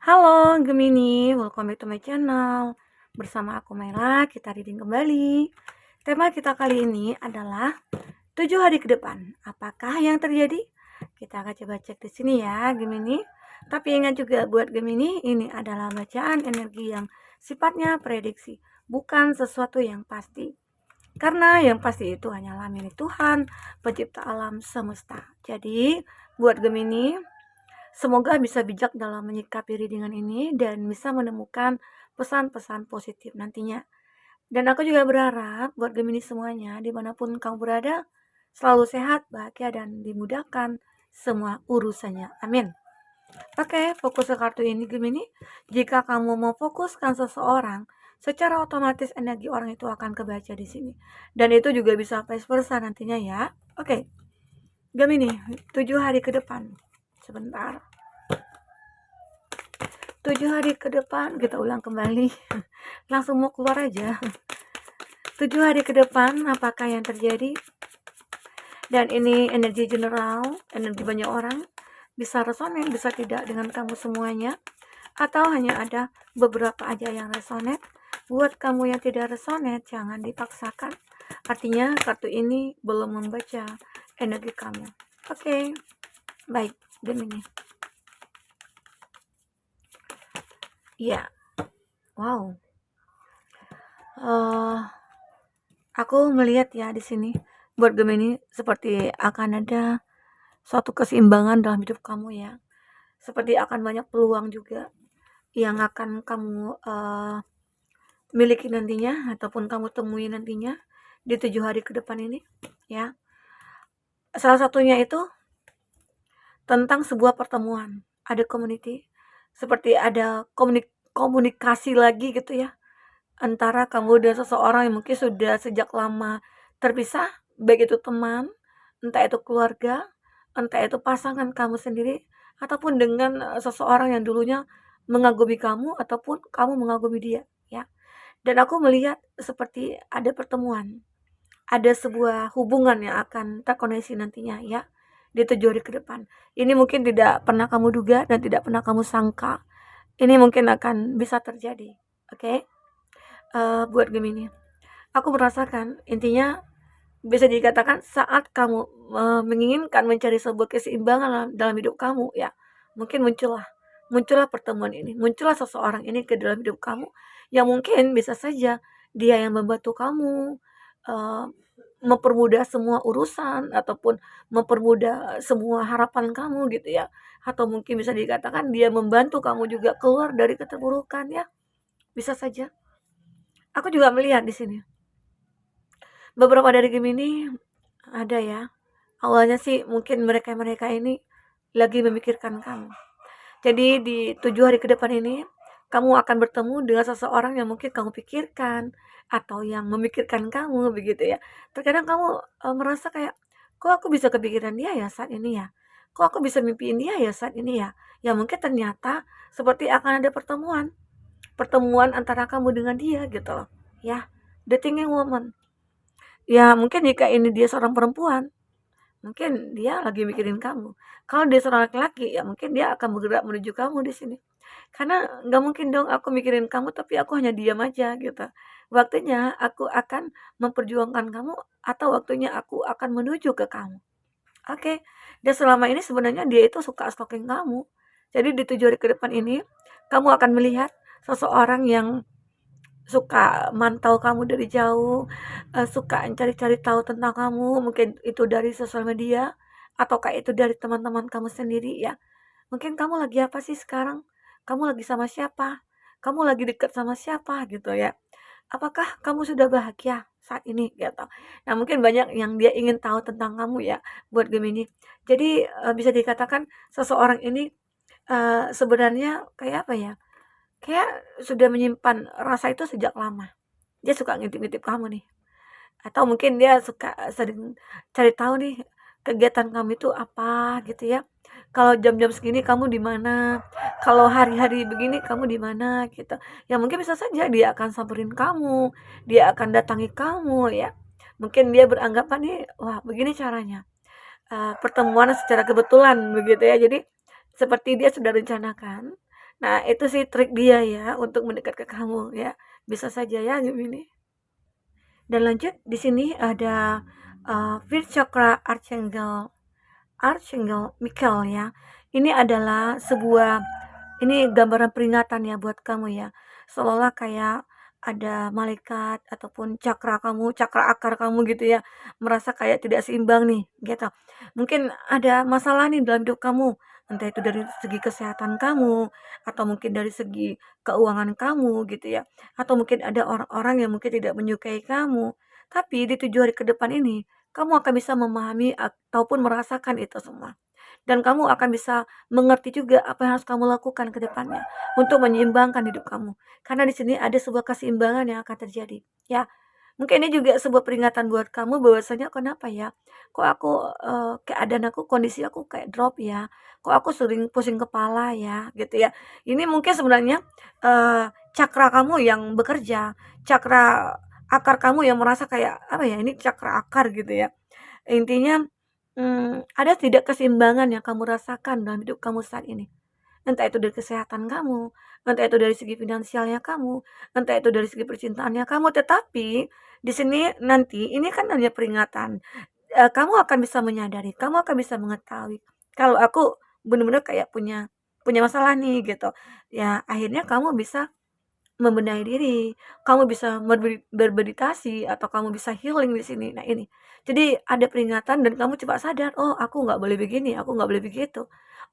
Halo Gemini, welcome back to my channel. Bersama aku Maila, kita reading kembali. Tema kita kali ini adalah 7 hari ke depan. Apakah yang terjadi? Kita akan coba cek di sini ya, Gemini. Tapi ingat juga buat Gemini, ini adalah bacaan energi yang sifatnya prediksi, bukan sesuatu yang pasti. Karena yang pasti itu hanyalah milik Tuhan, pencipta alam semesta. Jadi, buat Gemini, semoga bisa bijak dalam menyikapi readingan ini dan bisa menemukan pesan-pesan positif nantinya. Dan aku juga berharap buat Gemini semuanya, dimanapun kamu berada, selalu sehat, bahagia, dan dimudahkan semua urusannya. Amin. Oke, fokus ke kartu ini Gemini. Jika kamu mau fokuskan seseorang, secara otomatis energi orang itu akan kebaca di sini. Dan itu juga bisa vice versa nantinya ya. Oke, Gemini, 7 hari ke depan. Sebentar. 7 hari ke depan, kita ulang kembali. Langsung mau keluar aja. 7 hari ke depan, apakah yang terjadi? Dan ini energi general, energi banyak orang. Bisa resonate, bisa tidak dengan kamu semuanya. Atau hanya ada beberapa aja yang resonate. Buat kamu yang tidak resonate, jangan dipaksakan. Artinya kartu ini belum membaca energi kamu. Oke, baik, Gemini. Iya, wow. Aku melihat ya di sini buat Gemini seperti akan ada suatu keseimbangan dalam hidup kamu ya. Seperti akan banyak peluang juga yang akan kamu miliki nantinya ataupun kamu temui nantinya di 7 hari ke depan ini ya. Salah satunya itu tentang sebuah pertemuan, ada community, seperti ada komunikasi lagi gitu ya antara kamu dan seseorang yang mungkin sudah sejak lama terpisah, baik itu teman, entah itu keluarga, entah itu pasangan kamu sendiri, ataupun dengan seseorang yang dulunya mengagumi kamu ataupun kamu mengagumi dia, ya. Dan aku melihat seperti ada pertemuan, ada sebuah hubungan yang akan terkoneksi nantinya ya di 7 hari ke depan. Ini mungkin tidak pernah kamu duga dan tidak pernah kamu sangka. Ini mungkin akan bisa terjadi. Oke? Buat Gemini. Aku merasakan intinya bisa dikatakan saat kamu menginginkan mencari sebuah keseimbangan dalam hidup kamu ya, mungkin muncullah pertemuan ini, muncullah seseorang ini ke dalam hidup kamu yang mungkin bisa saja dia yang membantu kamu uh, mempermudah semua urusan ataupun mempermudah semua harapan kamu gitu ya, atau mungkin bisa dikatakan dia membantu kamu juga keluar dari keterpurukan ya, bisa saja. Aku juga melihat di sini beberapa dari Gemini ada ya. Awalnya sih mungkin mereka-mereka ini lagi memikirkan kamu. Jadi di 7 hari ke depan ini kamu akan bertemu dengan seseorang yang mungkin kamu pikirkan atau yang memikirkan kamu begitu ya. Terkadang kamu merasa kayak kok aku bisa kepikiran dia ya saat ini ya. Kok aku bisa mimpiin dia ya saat ini ya. Ya mungkin ternyata seperti akan ada pertemuan antara kamu dengan dia gitu loh. Ya, the thinking woman. Ya mungkin jika ini dia seorang perempuan, mungkin dia lagi mikirin kamu. Kalau dia seorang laki-laki, ya mungkin dia akan bergerak menuju kamu di sini. Karena nggak mungkin dong aku mikirin kamu tapi aku hanya diam aja gitu. Waktunya aku akan memperjuangkan kamu atau waktunya aku akan menuju ke kamu. Oke. Dan selama ini sebenarnya dia itu suka stalking kamu. Jadi di 7 hari ke depan ini kamu akan melihat seseorang yang suka mantau kamu dari jauh, suka cari-cari tahu tentang kamu, mungkin itu dari sosial media, ataukah itu dari teman-teman kamu sendiri ya. Mungkin kamu lagi apa sih sekarang? Kamu lagi sama siapa? Kamu lagi dekat sama siapa gitu ya. Apakah kamu sudah bahagia saat ini gitu. Nah, mungkin banyak yang dia ingin tahu tentang kamu ya buat Gemini. Jadi bisa dikatakan seseorang ini sebenarnya kayak apa ya? Kayak sudah menyimpan rasa itu sejak lama. Dia suka ngintip-ngintip kamu nih. Atau mungkin dia suka sering cari tahu nih kegiatan kamu itu apa gitu ya. Kalau jam-jam segini kamu di mana? Kalau hari-hari begini kamu di mana gitu. Ya mungkin bisa saja dia akan samperin kamu, dia akan datangi kamu ya. Mungkin dia beranggapan nih, wah begini caranya. Pertemuan secara kebetulan begitu ya. Jadi seperti dia sudah rencanakan Nah, itu sih trik dia ya untuk mendekat ke kamu ya. Bisa saja ya Gemini. Dan lanjut di sini ada Fifth Chakra Archangel Archangel Michael ya. Ini adalah sebuah ini gambaran peringatan ya buat kamu ya. Seolah kayak ada malaikat ataupun cakra kamu, cakra akar kamu gitu ya, merasa kayak tidak seimbang nih, gitu. Mungkin ada masalah nih dalam hidup kamu, entah itu dari segi kesehatan kamu, atau mungkin dari segi keuangan kamu gitu ya, atau mungkin ada orang-orang yang mungkin tidak menyukai kamu. Tapi di 7 hari ke depan ini, kamu akan bisa memahami ataupun merasakan itu semua. Dan kamu akan bisa mengerti juga apa yang harus kamu lakukan ke depannya untuk menyeimbangkan hidup kamu. Karena di sini ada sebuah keseimbangan yang akan terjadi. Ya, mungkin ini juga sebuah peringatan buat kamu bahwasanya kenapa ya? Kok aku keadaan aku, kondisi aku kayak drop ya? Kok aku sering pusing kepala ya, gitu ya. Ini mungkin sebenarnya cakra kamu yang bekerja, cakra akar kamu yang merasa kayak apa ya? Ini cakra akar gitu ya. Intinya, ada tidak keseimbangan yang kamu rasakan dalam hidup kamu saat ini. Entah itu dari kesehatan kamu, entah itu dari segi finansialnya kamu, entah itu dari segi percintaannya kamu, tetapi di sini nanti ini kan hanya peringatan, kamu akan bisa menyadari, kamu akan bisa mengetahui, kalau aku benar-benar kayak punya punya masalah nih gitu. Ya akhirnya kamu bisa membenahi diri, kamu bisa bermeditasi atau kamu bisa healing di sini. Nah ini, jadi ada peringatan dan kamu cepat sadar, "Oh aku nggak boleh begini, aku nggak boleh begitu.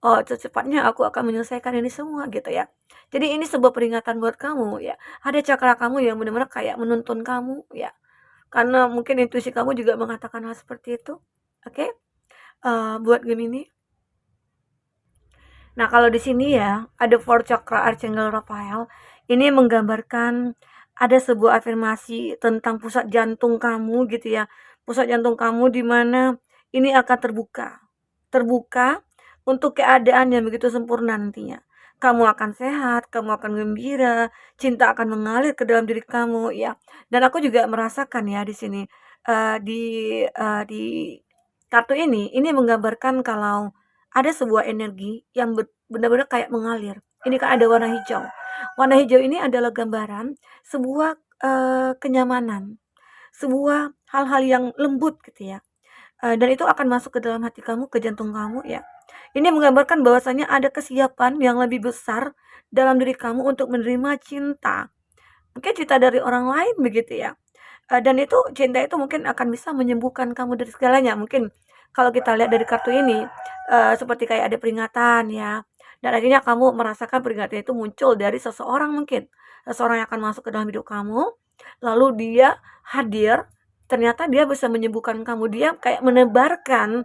Oh secepatnya aku akan menyelesaikan ini semua," gitu ya. Jadi ini sebuah peringatan buat kamu ya. Ada cakra kamu yang benar-benar kayak menuntun kamu ya, karena mungkin intuisi kamu juga mengatakan hal seperti itu. Oke, buat Gemini. Nah, kalau di sini ya, ada Four Chakra Archangel Raphael. Ini menggambarkan ada sebuah afirmasi tentang pusat jantung kamu gitu ya. Pusat jantung kamu di mana ini akan terbuka. Terbuka untuk keadaan yang begitu sempurna nantinya. Kamu akan sehat, kamu akan gembira, cinta akan mengalir ke dalam diri kamu ya. Dan aku juga merasakan ya di sini di kartu ini menggambarkan kalau ada sebuah energi yang benar-benar kayak mengalir. Ini kan ada warna hijau. Warna hijau ini adalah gambaran sebuah, kenyamanan, sebuah hal-hal yang lembut gitu ya, dan itu akan masuk ke dalam hati kamu, ke jantung kamu ya. Ini menggambarkan bahwasanya ada kesiapan yang lebih besar dalam diri kamu untuk menerima cinta. Mungkin cinta dari orang lain begitu ya. Dan itu cinta itu mungkin akan bisa menyembuhkan kamu dari segalanya. Mungkin kalau kita lihat dari kartu ini, seperti kayak ada peringatan ya, dan akhirnya kamu merasakan peringatan itu muncul dari seseorang mungkin. Seseorang yang akan masuk ke dalam hidup kamu, lalu dia hadir, ternyata dia bisa menyembuhkan kamu. Dia kayak menebarkan,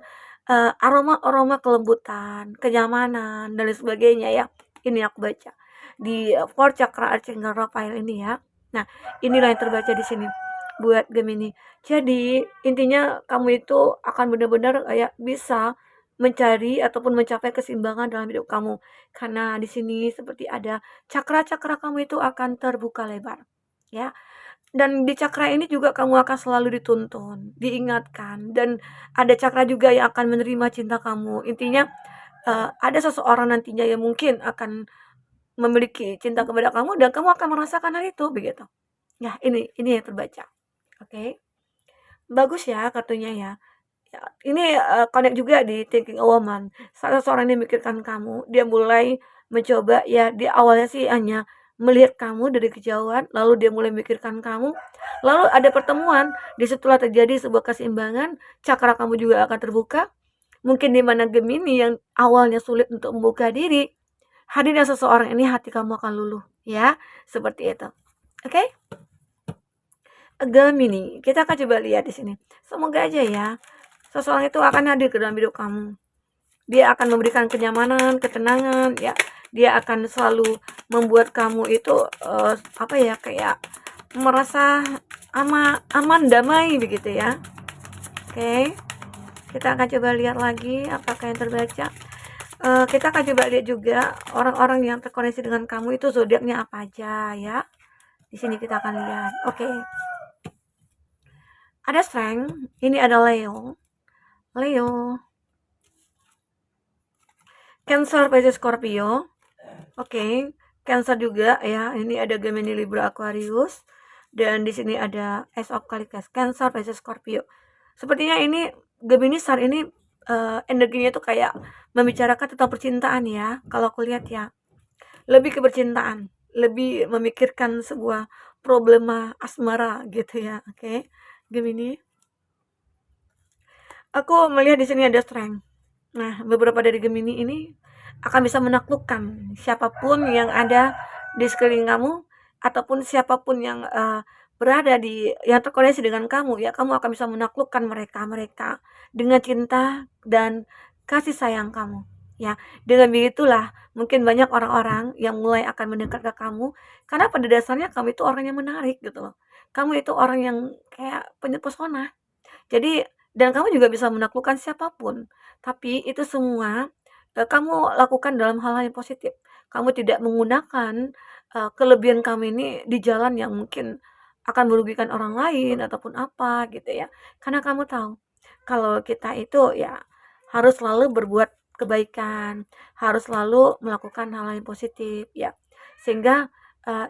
aroma-aroma kelembutan, kenyamanan, dan lain sebagainya ya. Ini aku baca di Four Chakra Archangel Raphael ini ya. Nah, inilah yang terbaca di sini buat Gemini. Jadi intinya kamu itu akan benar-benar kayak bisa mencari ataupun mencapai keseimbangan dalam hidup kamu. Karena di sini seperti ada cakra-cakra kamu itu akan terbuka lebar. Ya, dan di cakra ini juga kamu akan selalu dituntun, diingatkan, dan ada cakra juga yang akan menerima cinta kamu. Intinya ada seseorang nantinya yang mungkin akan memiliki cinta kepada kamu dan kamu akan merasakan hal itu begitu. Ya, ini yang terbaca. Oke. Bagus ya kartunya ya. Ya, ini connect juga di Thinking a Woman. Saat seseorang ini memikirkan kamu, dia mulai mencoba ya di awalnya sih hanya melihat kamu dari kejauhan, lalu dia mulai memikirkan kamu, lalu ada pertemuan, disitulah terjadi sebuah keseimbangan, cakra kamu juga akan terbuka. Mungkin di mana Gemini yang awalnya sulit untuk membuka diri, hadirnya seseorang ini hati kamu akan luluh, ya, seperti itu. Oke? Gemini, kita akan coba lihat di sini. Semoga aja ya, seseorang itu akan hadir ke dalam hidup kamu. Dia akan memberikan kenyamanan, ketenangan, ya. Dia akan selalu membuat kamu itu apa ya, kayak merasa aman, damai begitu ya. Oke. Kita akan coba lihat lagi apakah yang terbaca. Kita akan coba lihat juga orang-orang yang terkoneksi dengan kamu itu zodiaknya apa aja ya. Di sini kita akan lihat. Oke. Ada Strength, ini ada Leo. Leo. Cancer, Pisces, Scorpio. Oke, Cancer juga ya. Ini ada Gemini, Libra, Aquarius, dan di sini ada Ace of Cups, Cancer versus Scorpio. Sepertinya ini Gemini saat ini energinya itu kayak membicarakan tentang percintaan ya. Kalau aku lihat ya, lebih ke percintaan, lebih memikirkan sebuah problema asmara gitu ya. Oke, Gemini. Aku melihat di sini ada strength. Nah, beberapa dari Gemini ini akan bisa menaklukkan siapapun yang ada di sekeliling kamu ataupun siapapun yang berada di yang terkoneksi dengan kamu ya, kamu akan bisa menaklukkan mereka dengan cinta dan kasih sayang kamu. Ya, dengan begitulah mungkin banyak orang-orang yang mulai akan mendekat ke kamu karena pada dasarnya kamu itu orang yang menarik gitu loh. Kamu itu orang yang kayak pesona. Jadi dan kamu juga bisa menaklukkan siapapun, tapi itu semua, kamu lakukan dalam hal-hal yang positif. Kamu tidak menggunakan, kelebihan kamu ini di jalan yang mungkin akan merugikan orang lain ataupun apa gitu ya. Karena kamu tahu, kalau kita itu ya harus selalu berbuat kebaikan, harus selalu melakukan hal-hal yang positif ya. Sehingga,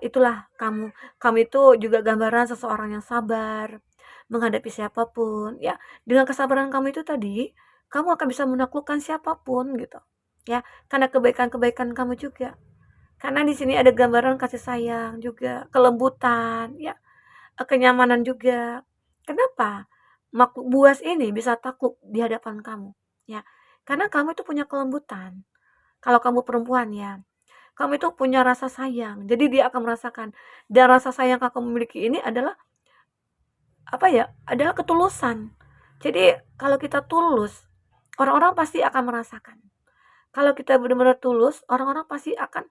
itulah kamu. Kamu itu juga gambaran seseorang yang sabar, menghadapi siapapun ya. Dengan kesabaran kamu itu tadi, kamu akan bisa menaklukkan siapapun gitu ya, karena kebaikan-kebaikan kamu juga. Karena di sini ada gambaran kasih sayang juga, kelembutan ya, kenyamanan juga. Kenapa makhluk buas ini bisa takluk di hadapan kamu ya? Karena kamu itu punya kelembutan. Kalau kamu perempuan ya, kamu itu punya rasa sayang. Jadi dia akan merasakan, dan rasa sayang yang kamu miliki ini adalah apa ya, adalah ketulusan. Jadi kalau kita tulus, orang-orang pasti akan merasakan. Kalau kita benar-benar tulus, orang-orang pasti akan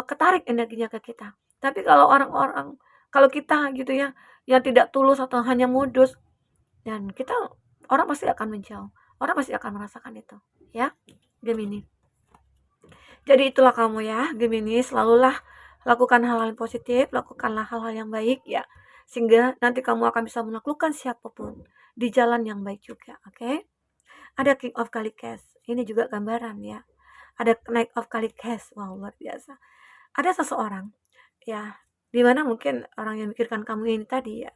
ketarik energinya ke kita. Tapi kalau kita gitu ya, yang tidak tulus atau hanya modus, dan kita orang pasti akan menjauh. Orang pasti akan merasakan itu, ya, Gemini. Jadi itulah kamu ya, Gemini, selalulah lakukan hal-hal yang positif, lakukanlah hal-hal yang baik ya, sehingga nanti kamu akan bisa menaklukkan siapapun di jalan yang baik juga, oke? Ada King of Cups, ini juga gambaran ya. Ada Knight of Cups, wow luar biasa. Ada seseorang ya, dimana mungkin orang yang memikirkan kamu ini tadi ya,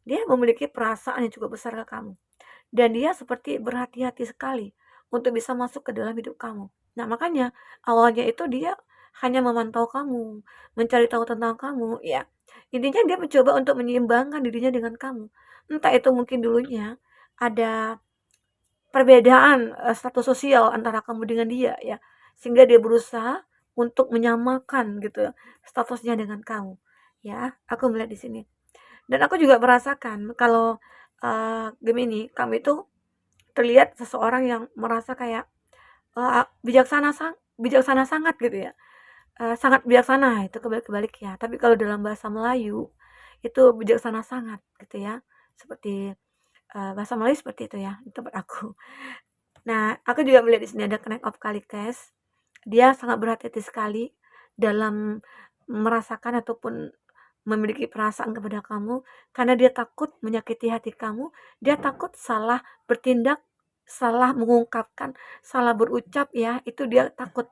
dia memiliki perasaan yang cukup besar ke kamu. Dan dia seperti berhati-hati sekali untuk bisa masuk ke dalam hidup kamu. Nah, makanya awalnya itu dia hanya memantau kamu, mencari tahu tentang kamu, ya. Intinya dia mencoba untuk menyeimbangkan dirinya dengan kamu. Entah itu mungkin dulunya ada perbedaan status sosial antara kamu dengan dia ya, sehingga dia berusaha untuk menyamakan gitu statusnya dengan kamu. Ya, aku melihat di sini. Dan aku juga merasakan kalau Gemini, kamu itu terlihat seseorang yang merasa kayak, bijaksana sangat gitu ya, sangat bijaksana itu kebalik ya, tapi kalau dalam bahasa Melayu, itu bijaksana sangat gitu ya, seperti, bahasa Melayu seperti itu ya di tempat aku. Nah, aku juga melihat di sini ada Knight of Cups, dia sangat berhati-hati sekali dalam merasakan ataupun memiliki perasaan kepada kamu, karena dia takut menyakiti hati kamu, dia takut salah bertindak, salah mengungkapkan, salah berucap ya, itu dia takut.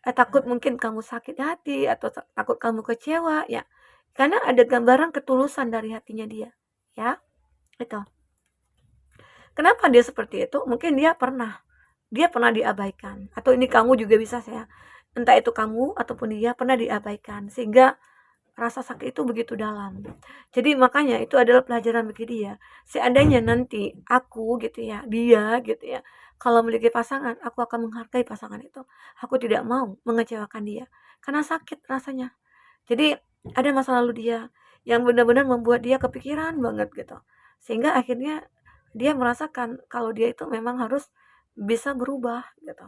Takut mungkin kamu sakit hati atau takut kamu kecewa ya. Karena ada gambaran ketulusan dari hatinya dia, ya. Itu. Kenapa dia seperti itu? Mungkin dia pernah diabaikan, atau ini kamu juga bisa ya. Entah itu kamu ataupun dia pernah diabaikan sehingga rasa sakit itu begitu dalam. Jadi makanya itu adalah pelajaran bagi dia. Seandainya nanti aku gitu ya, dia gitu ya, kalau memiliki pasangan, aku akan menghargai pasangan itu. Aku tidak mau mengecewakan dia karena sakit rasanya. Jadi ada masa lalu dia yang benar-benar membuat dia kepikiran banget gitu. Sehingga akhirnya dia merasakan kalau dia itu memang harus bisa berubah gitu.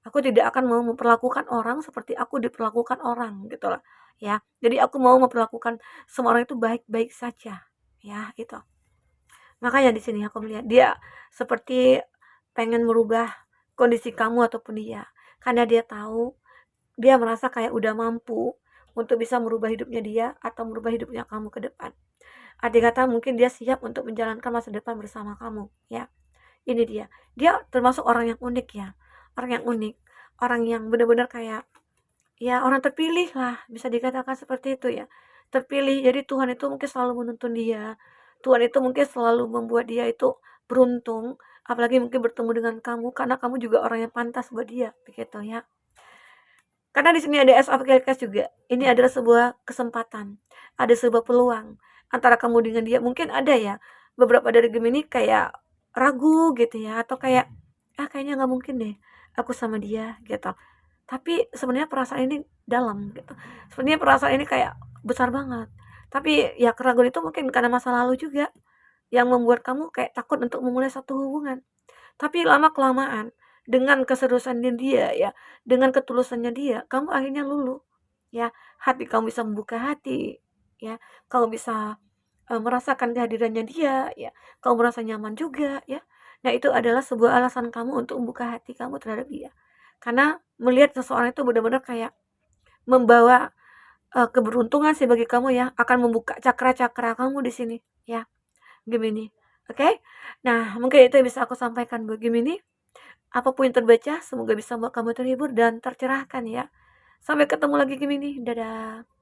Aku tidak akan mau memperlakukan orang seperti aku diperlakukan orang gitu lah ya. Jadi aku mau memperlakukan semua orang itu baik-baik saja ya itu. Makanya di sini aku melihat dia seperti pengen merubah kondisi kamu ataupun dia. Karena dia tahu, dia merasa kayak udah mampu untuk bisa merubah hidupnya dia atau merubah hidupnya kamu ke depan. Arti kata mungkin dia siap untuk menjalankan masa depan bersama kamu ya. Ini dia termasuk orang yang unik ya, orang yang unik, orang yang benar-benar kayak ya orang terpilih lah, bisa dikatakan seperti itu ya. Terpilih, jadi Tuhan itu mungkin selalu menuntun dia. Tuhan itu mungkin selalu membuat dia itu beruntung, apalagi mungkin bertemu dengan kamu karena kamu juga orang yang pantas buat dia, begitu ya. Karena di sini ada Ace of Pentacles juga. Ini adalah sebuah kesempatan, ada sebuah peluang antara kamu dengan dia. Mungkin ada ya beberapa dari Gemini kayak ragu gitu ya, atau kayak kayaknya nggak mungkin deh aku sama dia gitu. Tapi sebenarnya perasaan ini dalam gitu. Sebenarnya perasaan ini kayak besar banget. Tapi ya keraguan itu mungkin karena masa lalu juga yang membuat kamu kayak takut untuk memulai satu hubungan. Tapi lama-kelamaan dengan keseriusannya dia ya, dengan ketulusannya dia, kamu akhirnya luluh ya. Hati kamu bisa membuka hati ya. Kamu bisa merasakan kehadirannya dia ya. Kamu merasa nyaman juga ya. Nah, itu adalah sebuah alasan kamu untuk membuka hati kamu terhadap dia. Karena melihat seseorang itu benar-benar kayak membawa keberuntungan sih bagi kamu ya, akan membuka cakra-cakra kamu di sini ya, Gemini. Oke? Nah, mungkin itu yang bisa aku sampaikan buat Gemini. Apapun yang terbaca, semoga bisa membuat kamu terhibur dan tercerahkan ya. Sampai ketemu lagi Gemini. Dadah.